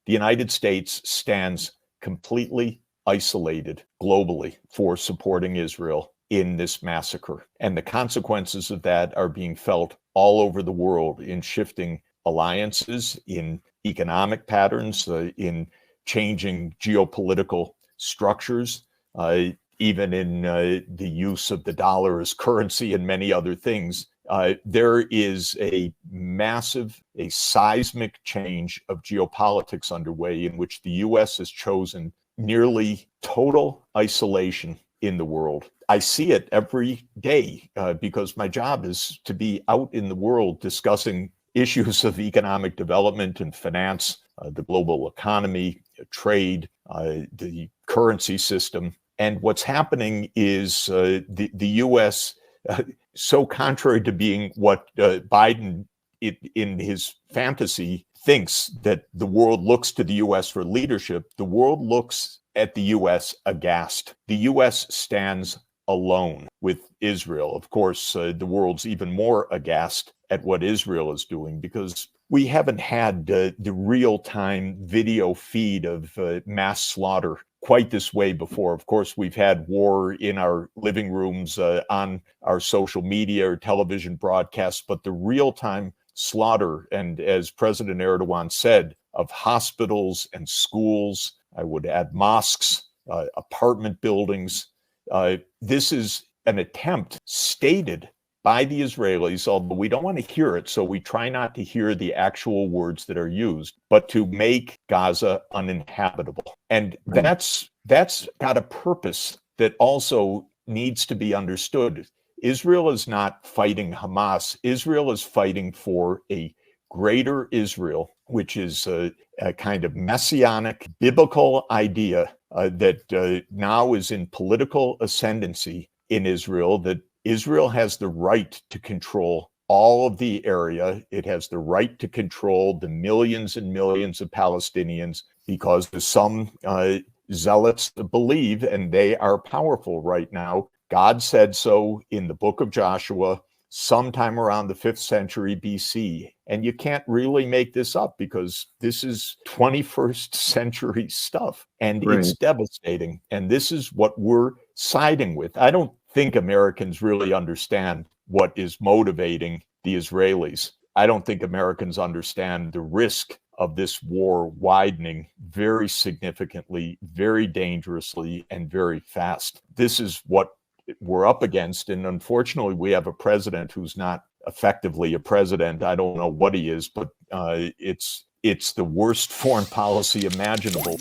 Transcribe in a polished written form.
the United States stands completely isolated globally for supporting Israel in this massacre. And the consequences of that are being felt all over the world in shifting alliances, in economic patterns, in changing geopolitical structures, even in the use of the dollar as currency and many other things. There is a massive, a seismic change of geopolitics underway in which the U.S. has chosen nearly total isolation in the world. I see it every day because my job is to be out in the world discussing issues of economic development and finance, the global economy, trade, the currency system. And what's happening is the U.S., so contrary to being what Biden in his fantasy thinks that the world looks to the U.S. for leadership, the world looks at the U.S. aghast. The U.S. stands alone with Israel. Of course, the world's even more aghast at what Israel is doing because we haven't had the real-time video feed of mass slaughter quite this way before. Of course, we've had war in our living rooms, on our social media or television broadcasts, but the real-time slaughter, and as President Erdogan said, of hospitals and schools, I would add mosques, apartment buildings. This is an attempt stated by the Israelis, although we don't want to hear it, so we try not to hear the actual words that are used, but to make Gaza uninhabitable. And that's got a purpose that also needs to be understood. Israel is not fighting Hamas. Israel is fighting for a greater Israel, which is a kind of messianic biblical idea that now is in political ascendancy in Israel, that Israel has the right to control all of the area. It has the right to control the millions and millions of Palestinians because some zealots believe, and they are powerful right now. God said so in the book of Joshua sometime around the 5th century BC. And you can't really make this up because this is 21st century stuff and It's devastating. And this is what we're siding with. I don't think Americans really understand what is motivating the Israelis. I don't think Americans understand the risk of this war widening very significantly, very dangerously, and very fast. This is what we're up against. And unfortunately, we have a president who's not effectively a president. I don't know what he is, but it's the worst foreign policy imaginable.